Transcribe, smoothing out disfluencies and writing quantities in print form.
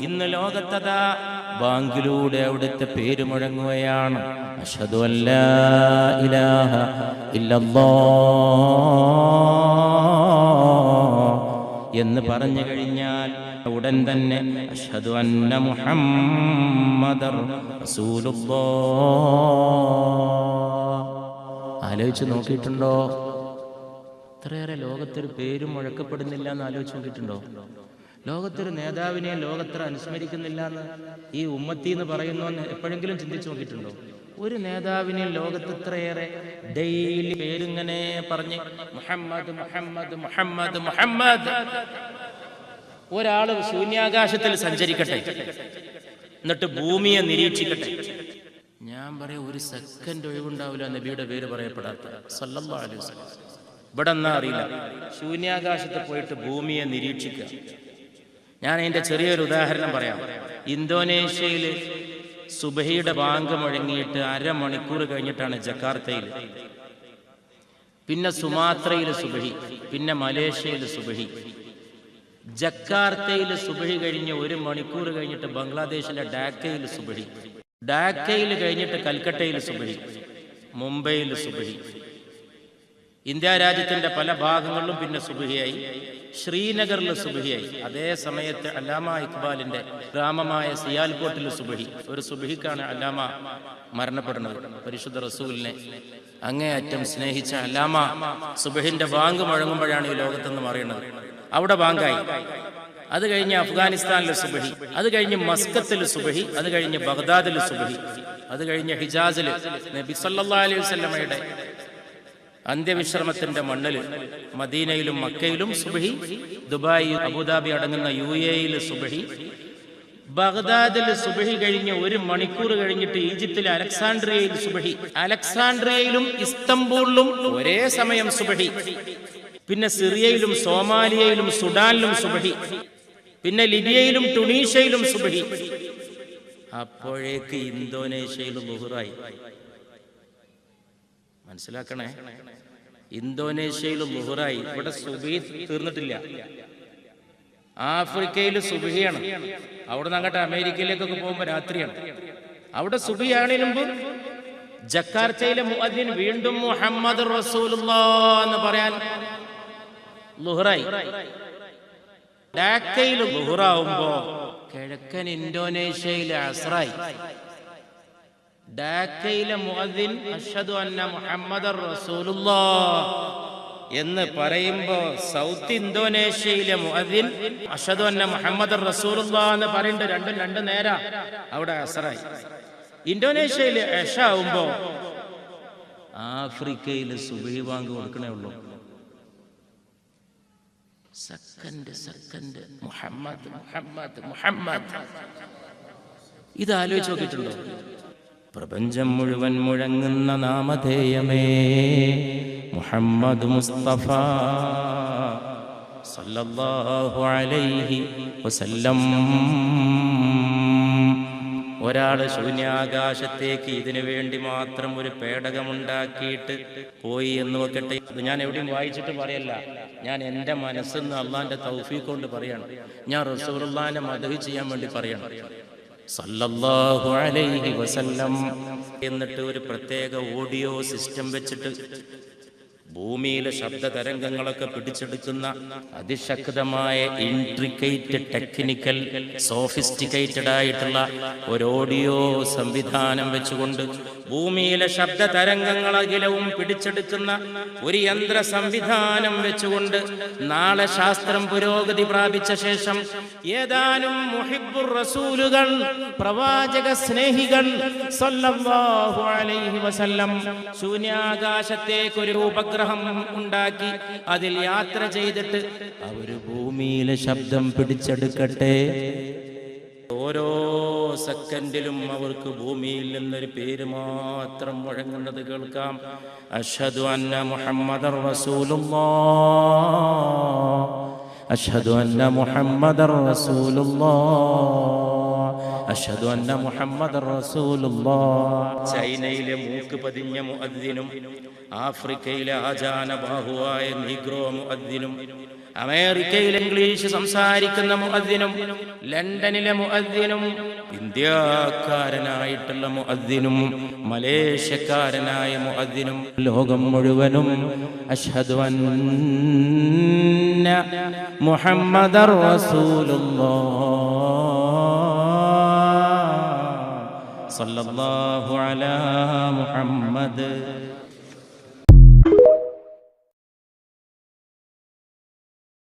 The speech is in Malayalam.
ഇന്ന് ലോകത്തതാ ബാങ്കിലൂടെ അവിടുത്തെ പേര് മുഴങ്ങുകയാണ്. അഷ്ഹദു അല്ലാ ഇലാഹ ഇല്ലല്ലാഹ് എന്ന് പറഞ്ഞു കഴിഞ്ഞാൽ ഉടൻ തന്നെ അഷ്ഹദു അന്ന മുഹമ്മദർ റസൂലുള്ളാഹ്. ആലോചിച്ച് നോക്കിയിട്ടുണ്ടോ? ഇത്രയേറെ ലോകത്തൊരു പേരും മുഴക്കപ്പെടുന്നില്ല എന്ന് ആലോചിച്ച് നോക്കിയിട്ടുണ്ടോ? ലോകത്തൊരു നേതാവിനെ ലോകത്ര അനുസ്മരിക്കുന്നില്ല എന്ന് ഈ ഉമ്മത്തി എന്ന് പറയുന്നു എപ്പോഴെങ്കിലും ചിന്തിച്ചു നോക്കിയിട്ടുണ്ടോ? ഒരു നേതാവിനെ ലോകത്ത് ഇത്രയേറെ ഡെയിലി പേരിങ്ങനെ പറഞ്ഞ് മുഹമ്മദ് മുഹമ്മദ് മുഹമ്മദ് മുഹമ്മദ്. ഒരാള് ശൂന്യാകാശത്തിൽ സഞ്ചരിക്കട്ടെ, എന്നിട്ട് ഭൂമിയെ നിരീക്ഷിക്കട്ടെ, ഞാൻ പറയാം ഒരു സെക്കൻഡ് ഒഴിവുണ്ടാവില്ല നബിയുടെ പേര് പറയപ്പെടാത്ത സല്ലല്ലാഹു അലൈഹി വസല്ലം. ഇവിടെ എന്നാ അറിയില്ല, ശൂന്യാകാശത്ത് പോയിട്ട് ഭൂമിയെ നിരീക്ഷിക്കുക. ഞാൻ അതിന്റെ ചെറിയൊരു ഉദാഹരണം പറയാം. ഇന്തോനേഷ്യയിൽ സുബഹിയുടെ ബാങ്ക് മുഴങ്ങിയിട്ട് അരമണിക്കൂർ കഴിഞ്ഞിട്ടാണ് ജക്കാർത്തയിൽ, പിന്നെ സുമാത്രയിൽ സുബഹി, പിന്നെ മലേഷ്യയിൽ സുബഹി. ജക്കാർത്തയിൽ സുബഹി കഴിഞ്ഞ് 1 മണിക്കൂർ കഴിഞ്ഞിട്ട് ബംഗ്ലാദേശിലെ ഡാക്കയിൽ സുബഹി, ഡാക്കയിൽ കഴിഞ്ഞിട്ട് കൽക്കട്ടയിൽ സുബഹി, മുംബൈയിൽ സുബഹി. ഇന്ത്യ രാജ്യത്തിന്റെ പല ഭാഗങ്ങളിലും പിന്നെ സുബഹിയായി, ശ്രീനഗറിൽ സുബഹിയായി. അതേ സമയത്ത് അല്ലാമ ഇക്ബാലിന്റെ ഗ്രാമമായ സിയാൽകോട്ടിൽ സുബഹി. ഒരു സുബഹിക്കാണ് അല്ലാമ മരണപ്പെടുന്നത്. പരിശുദ്ധ റസൂലിനെ അങ്ങേയറ്റം സ്നേഹിച്ച അല്ലാമ സുബഹിന്റെ ബാങ്ക് മുഴങ്ങുമ്പോഴാണ് ഈ ലോകത്തെന്ന് പറയുന്നത്. അവിടെ ബാങ്കായി. അത് കഴിഞ്ഞ് അഫ്ഗാനിസ്ഥാനിലെ സുബഹി, അത് കഴിഞ്ഞ് മസ്കത്തിൽ സുബഹി, അത് കഴിഞ്ഞ് ബഗ്ദാദിൽ സുബഹി, അത് കഴിഞ്ഞ് ഹിജാസിൽ നബി സല്ലല്ലാഹു അലൈഹി വസല്ലമയുടെ അന്ത്യവിശ്രമത്തിന്റെ മണ്ണിൽ മദീനയിലും മക്കയിലും സുബഹി, ദുബായ് അബുദാബി അടങ്ങുന്ന UAE സുബഹി, ബഗ്ദാദിൽ സുബഹി കഴിഞ്ഞ് 1 മണിക്കൂർ കഴിഞ്ഞിട്ട് ഈജിപ്തിലെ അലക്സാണ്ട്രിയയിൽ സുബഹി, അലക്സാണ്ട്രിയയിലും ഇസ്തംബൂളിലും ഒരേ സമയം സുബഹി, പിന്നെ സിറിയയിലും സോമാലിയയിലും സുഡാനിലും സുബഹി, പിന്നെ ലിബിയയിലും ടുണീഷ്യയിലും സുബഹി. അപ്പോഴേക്ക് ഇന്തോനേഷ്യയിലും ളുഹറായി. മനസ്സിലാക്കണേ, ഇന്തോനേഷ്യയിലും ളുഹറായി. ഇവിടെ സുബഹി തീർന്നിട്ടില്ല. ആഫ്രിക്കയിൽ സുബഹിയാണ്. അവിടെ നിന്ന് അങ്ങോട്ട് അമേരിക്കയിലേക്കൊക്കെ പോകുമ്പോൾ രാത്രിയാണ്. അവിടെ സുബഹിയാണതിന് മുമ്പ് ജക്കാർത്തയിലെ മുഅദ്ദിൻ വീണ്ടും മുഹമ്മദ് റസൂലുള്ളാഹ് എന്ന് പറയാൻ ളുഹറായി. ഡാക്കയിൽ ളുഹറാവുമ്പോ കിഴക്കൻ ഇന്തോനേഷ്യയിലെ അസ്റായി. ഡാക്കയിലെ മുഅദ്ദിൻ അഷ്ഹദു അന്ന മുഹമ്മദർ റസൂലുള്ളാഹ് എന്ന് പറയുമ്പോ സൗത്ത് ഇന്തോനേഷ്യയിലെ മുഅദ്ദിൻ അഷ്ഹദു അന്ന മുഹമ്മദർ റസൂലുള്ളാഹ് എന്ന് പറയുന്നുണ്ട്. രണ്ടും രണ്ട് നേരാ. അവിടെ അസ്റായി. ഇന്തോനേഷ്യയിലെ ഇശ ആവുമ്പോ ആഫ്രിക്കയിൽ സുബഹി ബാങ്ക് കൊടുക്കണേ ഉള്ളൂ. സെക്കൻഡ് മുഹമ്മദ് മുഹമ്മദ് മുഹമ്മദ്. ഇത് ആലോചിച്ച് നോക്കിയിട്ടുണ്ടോ? പ്രപഞ്ചം മുഴുവൻ മുഴങ്ങുന്ന നാമധേയമേ മുഹമ്മദ് മുസ്തഫ സല്ലല്ലാഹു അലൈഹി വസല്ലം. ഒരാൾ ശൂന്യാകാശത്തേക്ക് ഇതിനു വേണ്ടി മാത്രം ഒരു പേടകമുണ്ടാക്കിയിട്ട് പോയി എന്ന് വെക്കട്ടെ. ഇത് ഞാൻ എവിടെയും വായിച്ചിട്ട് പറയല്ല, ഞാൻ എൻ്റെ മനസ്സിന്ന് അള്ളാന്റെ തൗഫീഖ് കൊണ്ട് പറയാണ്. ഞാൻ റസൂലുള്ളാഹിനെ മദ്ഹ് ചെയ്യാൻ വേണ്ടി പറയണം. സല്ലല്ലാഹു അലൈഹി വസല്ലം. എന്നിട്ട് ഒരു പ്രത്യേക ഓഡിയോ സിസ്റ്റം വെച്ചിട്ട് ഭൂമിയിലെ ശബ്ദ തരംഗങ്ങളൊക്കെ പിടിച്ചെടുക്കുന്ന അതിശക്തമായ ഇൻട്രിക്കേറ്റ് ടെക്നിക്കൽ സോഫിസ്റ്റിക്കേറ്റഡ് ആയിട്ടുള്ള ഒരു ഓഡിയോ സംവിധാനം വെച്ചുകൊണ്ട് ഭൂമിയിലെ ശബ്ദ തരംഗങ്ങളകിലവും പിടിച്ചെടുക്കുന്ന ഒരു യന്ത്ര സംവിധാനം വെച്ചുകൊണ്ട് നാളെ ശാസ്ത്രം പുരോഗതി പ്രാപിച്ച ശേഷം ഏതാനും മുഹിബ്ബുർ റസൂലുകൾ, പ്രവാചക സ്നേഹികൾ സല്ലല്ലാഹു അലൈഹി വസല്ലം ശൂന്യാകാശത്തേക്ക് ഒരു ഉപഗ്രഹം ഉണ്ടാക്കി അതിൽ യാത്ര ചെയ്തിട്ട് അവര് ഭൂമിയിലെ ശബ്ദം പിടിച്ചെടുക്കട്ടെ. ഓരോ സെക്കൻഡിലും അവർക്ക് ഭൂമിയിൽ നിന്നൊരു പേര് മാത്രം മുഴങ്ങുന്നത് കേൾക്കാം. അഷ്ഹദു അന്ന മുഹമ്മദർ റസൂലുള്ളാഹ്, അഷ്ഹദു അന്ന മുഹമ്മദർ റസൂലുള്ളാഹ്, അഷ്ഹദു അന്ന മുഹമ്മദർ റസൂലുള്ളാഹ്. ചൈനയിലെ മൂക്ക് പതിഞ്ഞ മുഅദ്ദിനും ആഫ്രിക്കയിലെ ആജാന ബാഹുവായ നീഗ്രോ മുഅദ്ദിനും അമേരിക്കയിൽ ഇംഗ്ലീഷ് സംസാരിക്കുന്ന മുഅദ്ദിനും ലണ്ടനിലെ മുഅദ്ദിനും ഇന്ത്യക്കാരനായിട്ടുള്ള മുഅദ്ദിനും മലേഷ്യക്കാരനായ മുഅദ്ദിനും ലോകം മുഴുവനും അശ്ഹദു അന്ന മുഹമ്മദർ റസൂലുള്ളാഹ് സല്ലല്ലാഹു അലാ മുഹമ്മദ്